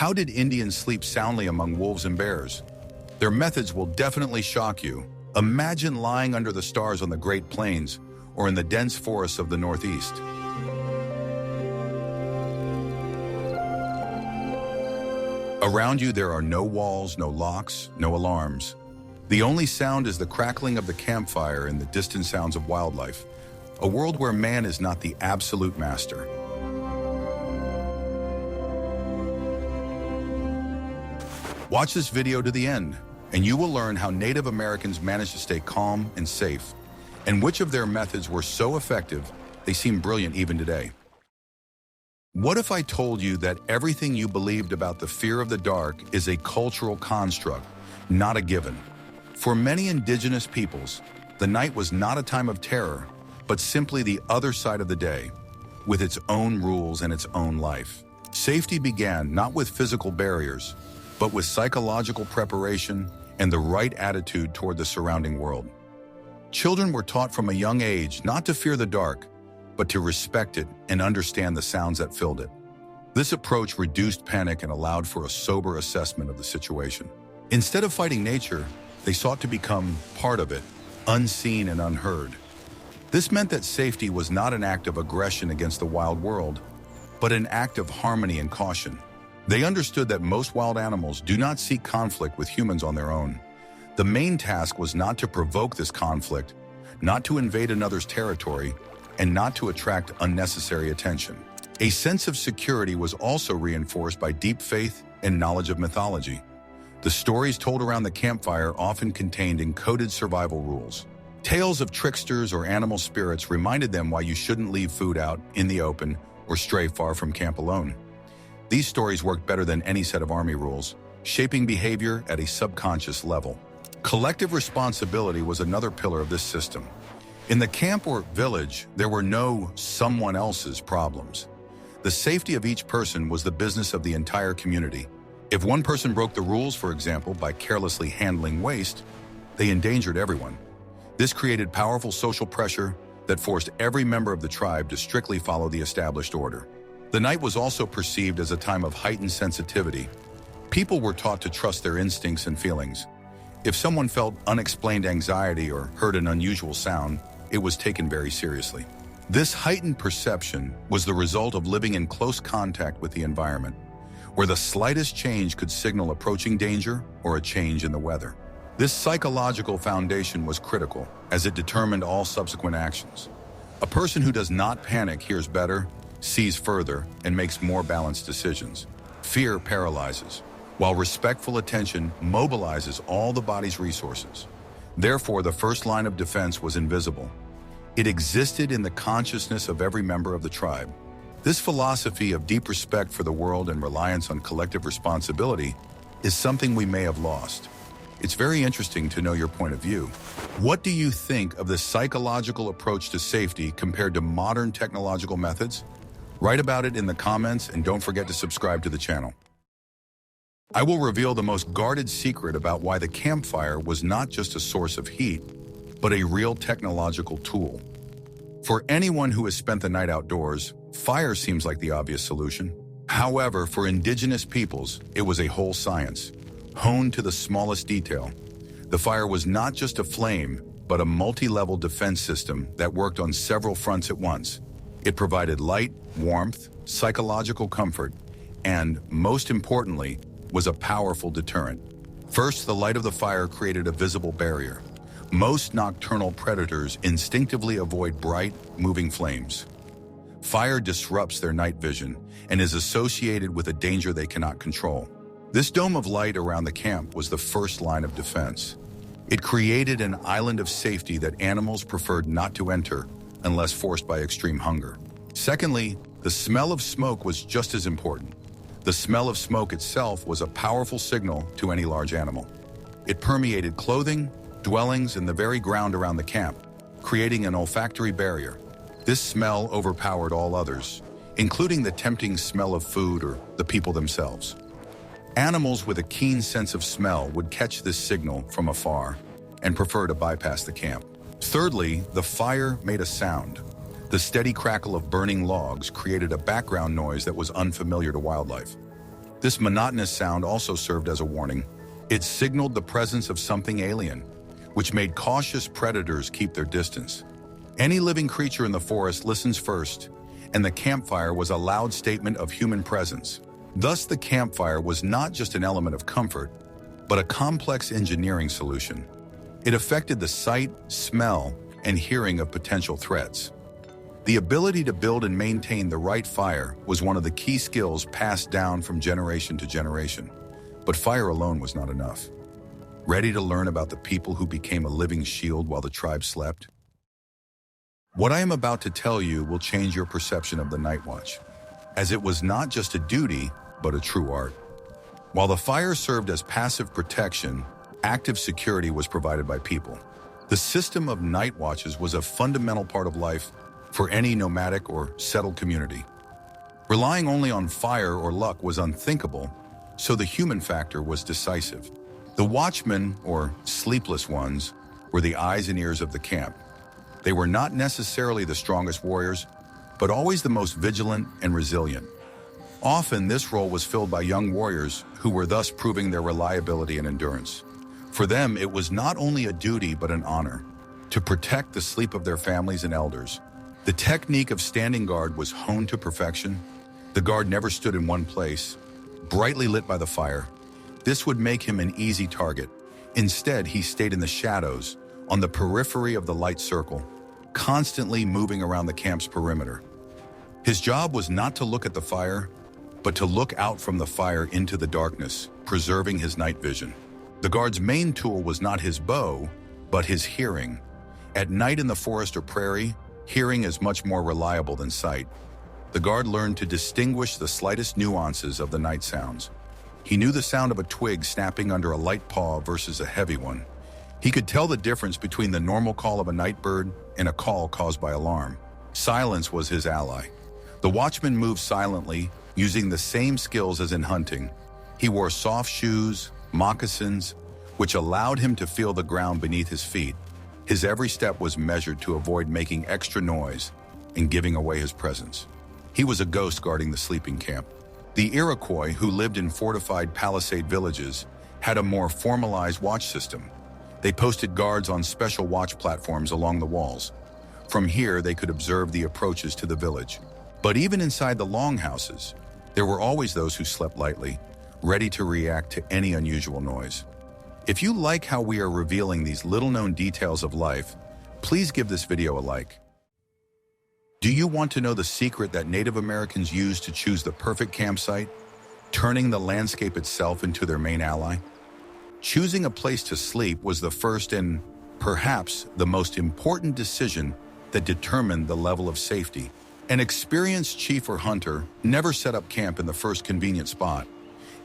How did Indians sleep soundly among wolves and bears? Their methods will definitely shock you. Imagine lying under the stars on the Great Plains or in the dense forests of the Northeast. Around you, there are no walls, no locks, no alarms. The only sound is the crackling of the campfire and the distant sounds of wildlife. A world where man is not the absolute master. Watch this video to the end, and you will learn how Native Americans managed to stay calm and safe, and which of their methods were so effective they seem brilliant even today. What if I told you that everything you believed about the fear of the dark is a cultural construct, not a given? For many indigenous peoples, the night was not a time of terror, but simply the other side of the day, with its own rules and its own life. Safety began not with physical barriers, but with psychological preparation and the right attitude toward the surrounding world. Children were taught from a young age not to fear the dark, but to respect it and understand the sounds that filled it. This approach reduced panic and allowed for a sober assessment of the situation. Instead of fighting nature, they sought to become part of it, unseen and unheard. This meant that safety was not an act of aggression against the wild world, but an act of harmony and caution. They understood that most wild animals do not seek conflict with humans on their own. The main task was not to provoke this conflict, not to invade another's territory, and not to attract unnecessary attention. A sense of security was also reinforced by deep faith and knowledge of mythology. The stories told around the campfire often contained encoded survival rules. Tales of tricksters or animal spirits reminded them why you shouldn't leave food out in the open or stray far from camp alone. These stories worked better than any set of army rules, shaping behavior at a subconscious level. Collective responsibility was another pillar of this system. In the camp or village, there were no someone else's problems. The safety of each person was the business of the entire community. If one person broke the rules, for example, by carelessly handling waste, they endangered everyone. This created powerful social pressure that forced every member of the tribe to strictly follow the established order. The night was also perceived as a time of heightened sensitivity. People were taught to trust their instincts and feelings. If someone felt unexplained anxiety or heard an unusual sound, it was taken very seriously. This heightened perception was the result of living in close contact with the environment, where the slightest change could signal approaching danger or a change in the weather. This psychological foundation was critical, as it determined all subsequent actions. A person who does not panic hears better, sees further, and makes more balanced decisions. Fear paralyzes, while respectful attention mobilizes all the body's resources. Therefore, the first line of defense was invisible. It existed in the consciousness of every member of the tribe. This philosophy of deep respect for the world and reliance on collective responsibility is something we may have lost. It's very interesting to know your point of view. What do you think of this psychological approach to safety compared to modern technological methods? Write about it in the comments and don't forget to subscribe to the channel. I will reveal the most guarded secret about why the campfire was not just a source of heat, but a real technological tool. For anyone who has spent the night outdoors, fire seems like the obvious solution. However, for indigenous peoples, it was a whole science, honed to the smallest detail. The fire was not just a flame, but a multi-level defense system that worked on several fronts at once. It provided light, warmth, psychological comfort, and, most importantly, was a powerful deterrent. First, the light of the fire created a visible barrier. Most nocturnal predators instinctively avoid bright, moving flames. Fire disrupts their night vision and is associated with a danger they cannot control. This dome of light around the camp was the first line of defense. It created an island of safety that animals preferred not to enter unless forced by extreme hunger. Secondly, the smell of smoke was just as important. The smell of smoke itself was a powerful signal to any large animal. It permeated clothing, dwellings, and the very ground around the camp, creating an olfactory barrier. This smell overpowered all others, including the tempting smell of food or the people themselves. Animals with a keen sense of smell would catch this signal from afar and prefer to bypass the camp. Thirdly, the fire made a sound. The steady crackle of burning logs created a background noise that was unfamiliar to wildlife. This monotonous sound also served as a warning. It signaled the presence of something alien, which made cautious predators keep their distance. Any living creature in the forest listens first, and the campfire was a loud statement of human presence. Thus, the campfire was not just an element of comfort, but a complex engineering solution. It affected the sight, smell, and hearing of potential threats. The ability to build and maintain the right fire was one of the key skills passed down from generation to generation. But fire alone was not enough. Ready to learn about the people who became a living shield while the tribe slept? What I am about to tell you will change your perception of the night watch, as it was not just a duty, but a true art. While the fire served as passive protection, active security was provided by people. The system of night watches was a fundamental part of life for any nomadic or settled community. Relying only on fire or luck was unthinkable, so the human factor was decisive. The watchmen, or sleepless ones, were the eyes and ears of the camp. They were not necessarily the strongest warriors, but always the most vigilant and resilient. Often, this role was filled by young warriors who were thus proving their reliability and endurance. For them, it was not only a duty but an honor to protect the sleep of their families and elders. The technique of standing guard was honed to perfection. The guard never stood in one place, brightly lit by the fire. This would make him an easy target. Instead, he stayed in the shadows, on the periphery of the light circle, constantly moving around the camp's perimeter. His job was not to look at the fire, but to look out from the fire into the darkness, preserving his night vision. The guard's main tool was not his bow, but his hearing. At night in the forest or prairie, hearing is much more reliable than sight. The guard learned to distinguish the slightest nuances of the night sounds. He knew the sound of a twig snapping under a light paw versus a heavy one. He could tell the difference between the normal call of a night bird and a call caused by alarm. Silence was his ally. The watchman moved silently, using the same skills as in hunting. He wore soft shoes, moccasins, which allowed him to feel the ground beneath his feet. His every step was measured to avoid making extra noise and giving away his presence. He was a ghost guarding the sleeping camp. The Iroquois, who lived in fortified palisade villages, had a more formalized watch system. They posted guards on special watch platforms along the walls. From here, they could observe the approaches to the village. But even inside the longhouses, there were always those who slept lightly, ready to react to any unusual noise. If you like how we are revealing these little-known details of life, please give this video a like. Do you want to know the secret that Native Americans used to choose the perfect campsite, turning the landscape itself into their main ally? Choosing a place to sleep was the first and, perhaps, the most important decision that determined the level of safety. An experienced chief or hunter never set up camp in the first convenient spot.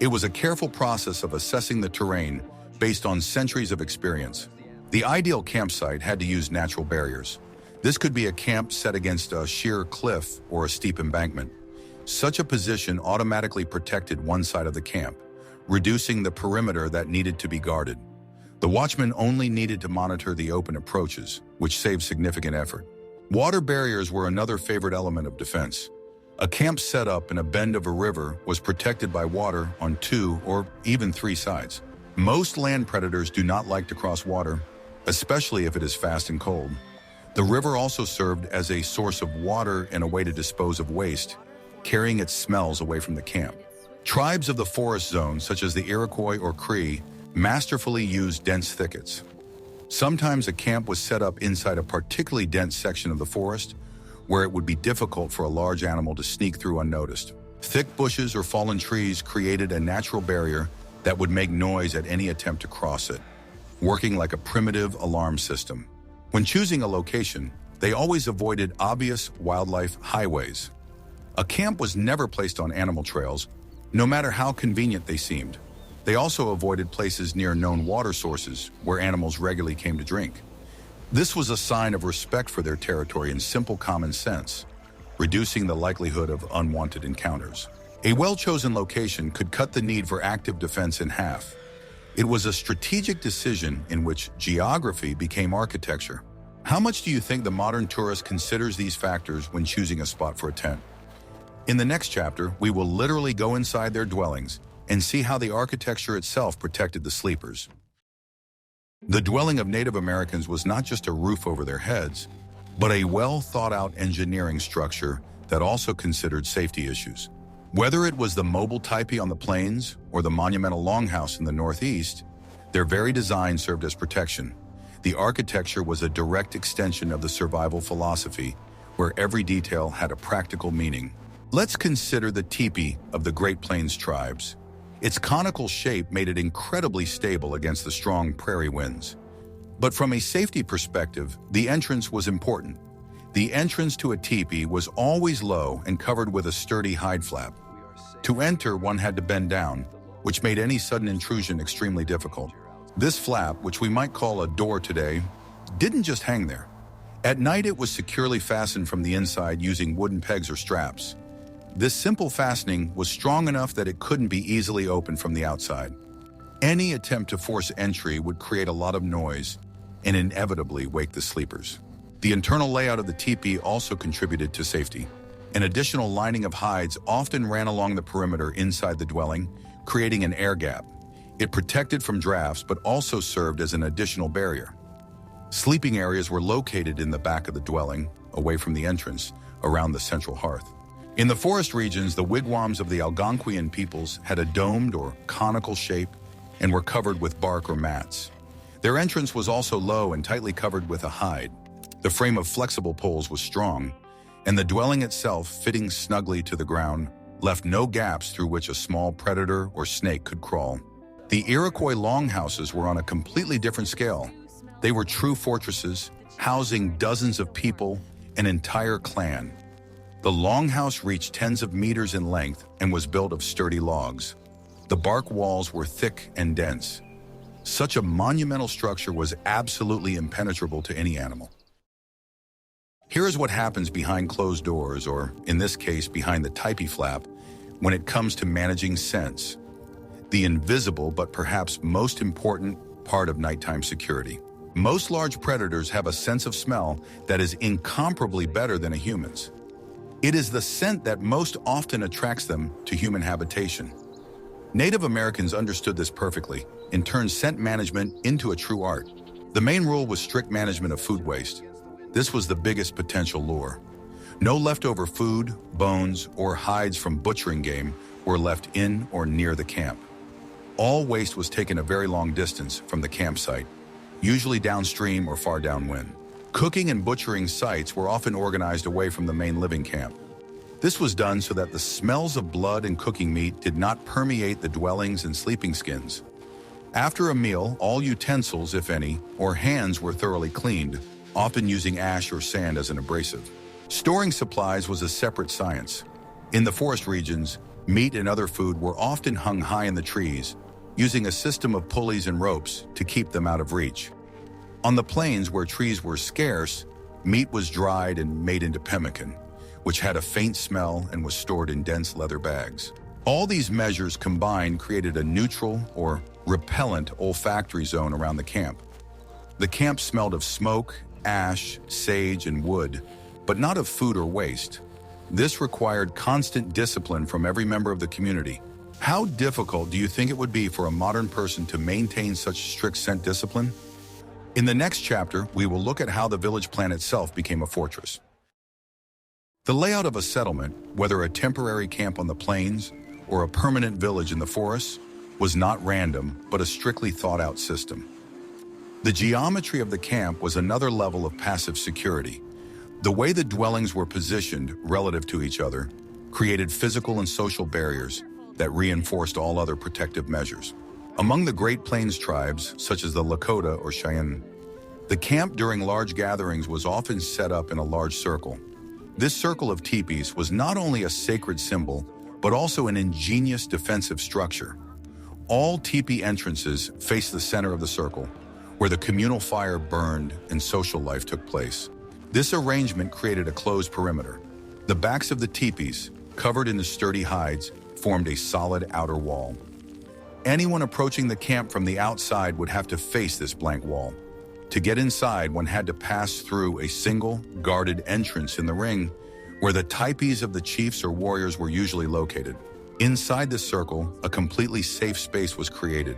It was a careful process of assessing the terrain based on centuries of experience. The ideal campsite had to use natural barriers. This could be a camp set against a sheer cliff or a steep embankment. Such a position automatically protected one side of the camp, reducing the perimeter that needed to be guarded. The watchman only needed to monitor the open approaches, which saved significant effort. Water barriers were another favorite element of defense. A camp set up in a bend of a river was protected by water on 2 or even 3 sides. Most land predators do not like to cross water, especially if it is fast and cold. The river also served as a source of water and a way to dispose of waste, carrying its smells away from the camp. Tribes of the forest zone, such as the Iroquois or Cree, masterfully used dense thickets. Sometimes a camp was set up inside a particularly dense section of the forest, where it would be difficult for a large animal to sneak through unnoticed. Thick bushes or fallen trees created a natural barrier that would make noise at any attempt to cross it, working like a primitive alarm system. When choosing a location, they always avoided obvious wildlife highways. A camp was never placed on animal trails, no matter how convenient they seemed. They also avoided places near known water sources where animals regularly came to drink. This was a sign of respect for their territory and simple common sense, reducing the likelihood of unwanted encounters. A well-chosen location could cut the need for active defense in half. It was a strategic decision in which geography became architecture. How much do you think the modern tourist considers these factors when choosing a spot for a tent? In the next chapter, we will literally go inside their dwellings and see how the architecture itself protected the sleepers. The dwelling of Native Americans was not just a roof over their heads, but a well-thought-out engineering structure that also considered safety issues. Whether it was the mobile teepee on the plains or the monumental longhouse in the northeast, their very design served as protection. The architecture was a direct extension of the survival philosophy, where every detail had a practical meaning. Let's consider the teepee of the Great Plains tribes. Its conical shape made it incredibly stable against the strong prairie winds. But from a safety perspective, the entrance was important. The entrance to a teepee was always low and covered with a sturdy hide flap. To enter, one had to bend down, which made any sudden intrusion extremely difficult. This flap, which we might call a door today, didn't just hang there. At night, it was securely fastened from the inside using wooden pegs or straps. This simple fastening was strong enough that it couldn't be easily opened from the outside. Any attempt to force entry would create a lot of noise and inevitably wake the sleepers. The internal layout of the teepee also contributed to safety. An additional lining of hides often ran along the perimeter inside the dwelling, creating an air gap. It protected from drafts but also served as an additional barrier. Sleeping areas were located in the back of the dwelling, away from the entrance, around the central hearth. In the forest regions, the wigwams of the Algonquian peoples had a domed or conical shape and were covered with bark or mats. Their entrance was also low and tightly covered with a hide. The frame of flexible poles was strong, and the dwelling itself, fitting snugly to the ground, left no gaps through which a small predator or snake could crawl. The Iroquois longhouses were on a completely different scale. They were true fortresses, housing dozens of people, an entire clan. The longhouse reached tens of meters in length and was built of sturdy logs. The bark walls were thick and dense. Such a monumental structure was absolutely impenetrable to any animal. Here is what happens behind closed doors, or in this case, behind the teepee flap, when it comes to managing scents. The invisible but perhaps most important part of nighttime security. Most large predators have a sense of smell that is incomparably better than a human's. It is the scent that most often attracts them to human habitation. Native Americans understood this perfectly and turned scent management into a true art. The main rule was strict management of food waste. This was the biggest potential lure. No leftover food, bones, or hides from butchering game were left in or near the camp. All waste was taken a very long distance from the campsite, usually downstream or far downwind. Cooking and butchering sites were often organized away from the main living camp. This was done so that the smells of blood and cooking meat did not permeate the dwellings and sleeping skins. After a meal, all utensils, if any, or hands were thoroughly cleaned, often using ash or sand as an abrasive. Storing supplies was a separate science. In the forest regions, meat and other food were often hung high in the trees, using a system of pulleys and ropes to keep them out of reach. On the plains where trees were scarce, meat was dried and made into pemmican, which had a faint smell and was stored in dense leather bags. All these measures combined created a neutral or repellent olfactory zone around the camp. The camp smelled of smoke, ash, sage, and wood, but not of food or waste. This required constant discipline from every member of the community. How difficult do you think it would be for a modern person to maintain such strict scent discipline? In the next chapter, we will look at how the village plan itself became a fortress. The layout of a settlement, whether a temporary camp on the plains or a permanent village in the forests, was not random, but a strictly thought-out system. The geometry of the camp was another level of passive security. The way the dwellings were positioned relative to each other created physical and social barriers that reinforced all other protective measures. Among the Great Plains tribes, such as the Lakota or Cheyenne, the camp during large gatherings was often set up in a large circle. This circle of teepees was not only a sacred symbol, but also an ingenious defensive structure. All teepee entrances faced the center of the circle, where the communal fire burned and social life took place. This arrangement created a closed perimeter. The backs of the teepees, covered in the sturdy hides, formed a solid outer wall. Anyone approaching the camp from the outside would have to face this blank wall. To get inside, one had to pass through a single, guarded entrance in the ring, where the teepees of the chiefs or warriors were usually located. Inside this circle, a completely safe space was created.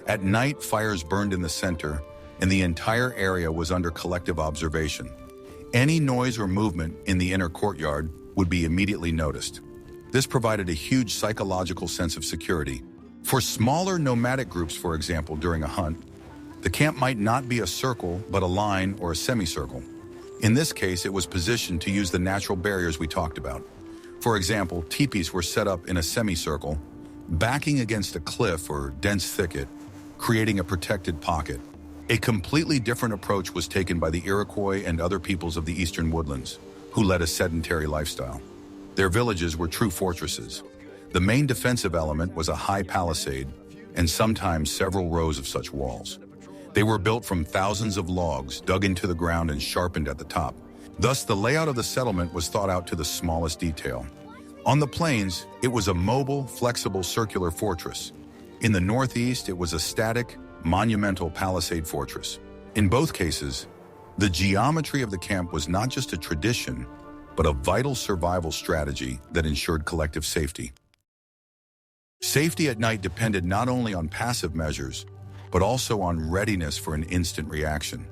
At night, fires burned in the center, and the entire area was under collective observation. Any noise or movement in the inner courtyard would be immediately noticed. This provided a huge psychological sense of security. For smaller nomadic groups, for example, during a hunt, the camp might not be a circle, but a line or a semicircle. In this case, it was positioned to use the natural barriers we talked about. For example, tipis were set up in a semicircle, backing against a cliff or dense thicket, creating a protected pocket. A completely different approach was taken by the Iroquois and other peoples of the eastern woodlands, who led a sedentary lifestyle. Their villages were true fortresses. The main defensive element was a high palisade, and sometimes several rows of such walls. They were built from thousands of logs dug into the ground and sharpened at the top. Thus, the layout of the settlement was thought out to the smallest detail. On the plains, it was a mobile, flexible, circular fortress. In the northeast, it was a static, monumental palisade fortress. In both cases, the geometry of the camp was not just a tradition, but a vital survival strategy that ensured collective safety. Safety at night depended not only on passive measures, but also on readiness for an instant reaction.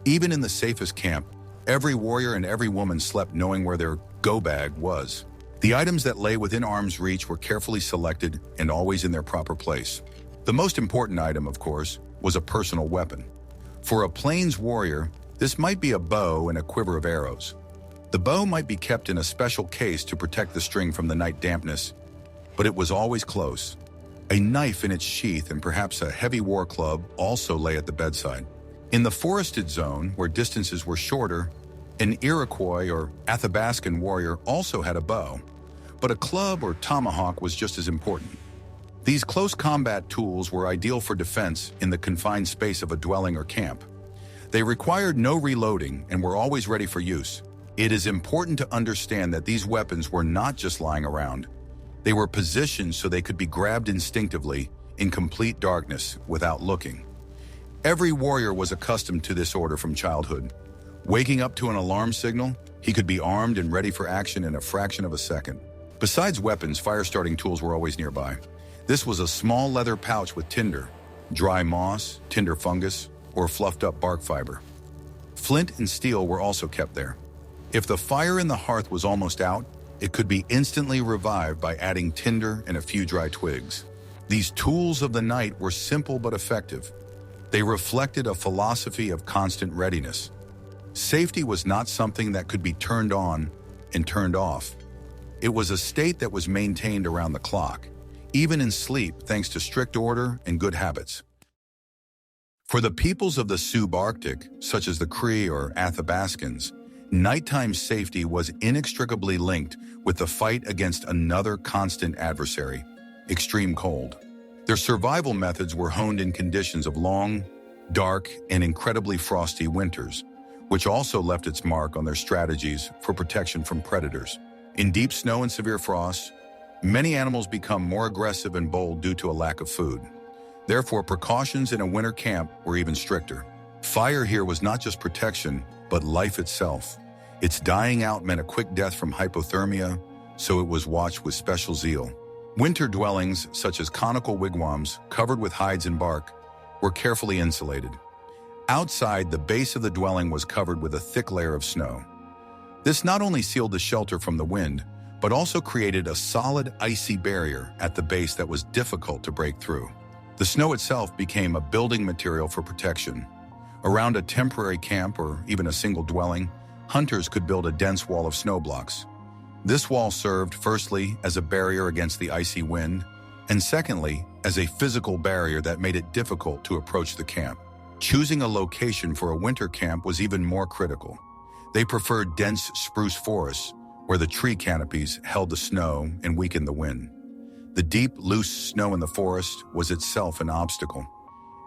Even in the safest camp, every warrior and every woman slept knowing where their go bag was. The items that lay within arm's reach were carefully selected and always in their proper place. The most important item, of course, was a personal weapon. For a plains warrior, this might be a bow and a quiver of arrows. The bow might be kept in a special case to protect the string from the night dampness, but it was always close. A knife in its sheath and perhaps a heavy war club also lay at the bedside. In the forested zone, where distances were shorter, an Iroquois or Athabascan warrior also had a bow, but a club or tomahawk was just as important. These close combat tools were ideal for defense in the confined space of a dwelling or camp. They required no reloading and were always ready for use. It is important to understand that these weapons were not just lying around. They were positioned so they could be grabbed instinctively in complete darkness without looking. Every warrior was accustomed to this order from childhood. Waking up to an alarm signal, he could be armed and ready for action in a fraction of a second. Besides weapons, fire-starting tools were always nearby. This was a small leather pouch with tinder, dry moss, tinder fungus, or fluffed-up bark fiber. Flint and steel were also kept there. If the fire in the hearth was almost out, it could be instantly revived by adding tinder and a few dry twigs. These tools of the night were simple but effective. They reflected a philosophy of constant readiness. Safety was not something that could be turned on and turned off. It was a state that was maintained around the clock, even in sleep, thanks to strict order and good habits. For the peoples of the subarctic, such as the Cree or Athabascans, nighttime safety was inextricably linked with the fight against another constant adversary, extreme cold. Their survival methods were honed in conditions of long, dark, and incredibly frosty winters, which also left its mark on their strategies for protection from predators. In deep snow and severe frost, many animals become more aggressive and bold due to a lack of food. Therefore, precautions in a winter camp were even stricter. Fire here was not just protection, but life itself. Its dying out meant a quick death from hypothermia, so it was watched with special zeal. Winter dwellings, such as conical wigwams covered with hides and bark, were carefully insulated. Outside, the base of the dwelling was covered with a thick layer of snow. This not only sealed the shelter from the wind, but also created a solid, icy barrier at the base that was difficult to break through. The snow itself became a building material for protection. Around a temporary camp or even a single dwelling, hunters could build a dense wall of snow blocks. This wall served, firstly, as a barrier against the icy wind, and secondly, as a physical barrier that made it difficult to approach the camp. Choosing a location for a winter camp was even more critical. They preferred dense spruce forests, where the tree canopies held the snow and weakened the wind. The deep, loose snow in the forest was itself an obstacle.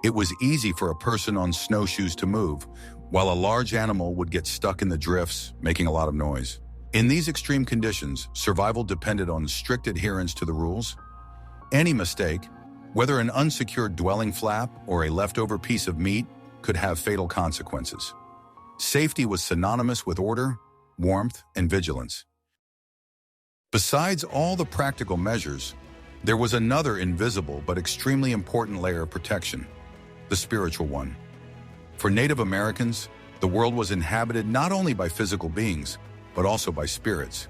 It was easy for a person on snowshoes to move, while a large animal would get stuck in the drifts, making a lot of noise. In these extreme conditions, survival depended on strict adherence to the rules. Any mistake, whether an unsecured dwelling flap or a leftover piece of meat, could have fatal consequences. Safety was synonymous with order, warmth, and vigilance. Besides all the practical measures, there was another invisible but extremely important layer of protection, the spiritual one. For Native Americans, the world was inhabited not only by physical beings, but also by spirits.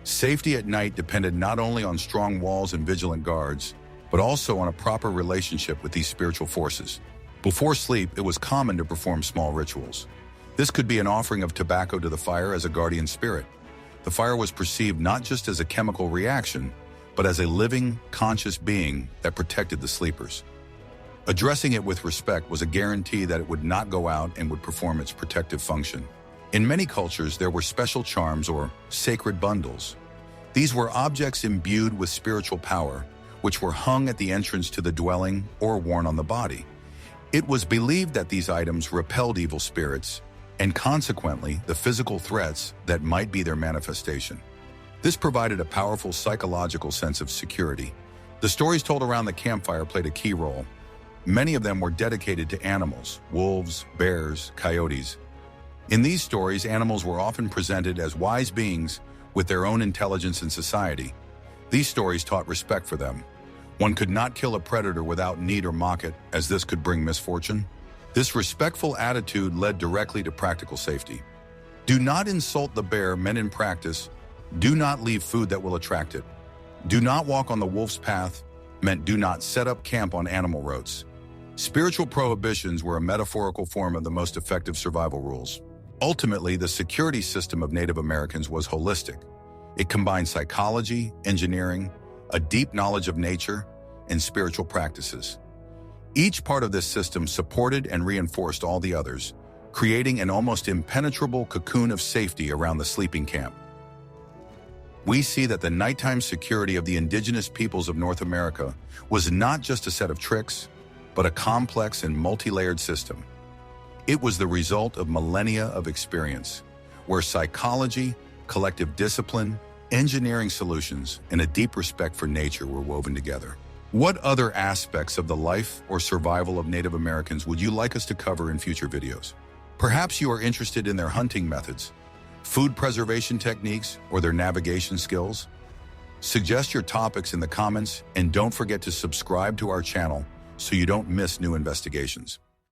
Safety at night depended not only on strong walls and vigilant guards, but also on a proper relationship with these spiritual forces. Before sleep, it was common to perform small rituals. This could be an offering of tobacco to the fire as a guardian spirit. The fire was perceived not just as a chemical reaction, but as a living, conscious being that protected the sleepers. Addressing it with respect was a guarantee that it would not go out and would perform its protective function. In many cultures, there were special charms or sacred bundles. These were objects imbued with spiritual power, which were hung at the entrance to the dwelling or worn on the body. It was believed that these items repelled evil spirits and consequently the physical threats that might be their manifestation. This provided a powerful psychological sense of security. The stories told around the campfire played a key role. Many of them were dedicated to animals, wolves, bears, coyotes. In these stories, animals were often presented as wise beings with their own intelligence in society. These stories taught respect for them. One could not kill a predator without need or mock it, as this could bring misfortune. This respectful attitude led directly to practical safety. Do not insult the bear meant in practice. Do not leave food that will attract it. Do not walk on the wolf's path meant do not set up camp on animal roads. Spiritual prohibitions were a metaphorical form of the most effective survival rules. Ultimately, the security system of Native Americans was holistic. It combined psychology, engineering, a deep knowledge of nature, and spiritual practices. Each part of this system supported and reinforced all the others, creating an almost impenetrable cocoon of safety around the sleeping camp. We see that the nighttime security of the indigenous peoples of North America was not just a set of tricks, but a complex and multi-layered system. It was the result of millennia of experience, where psychology, collective discipline, engineering solutions, and a deep respect for nature were woven together. What other aspects of the life or survival of Native Americans would you like us to cover in future videos? Perhaps you are interested in their hunting methods, food preservation techniques, or their navigation skills? Suggest your topics in the comments and don't forget to subscribe to our channel so you don't miss new investigations.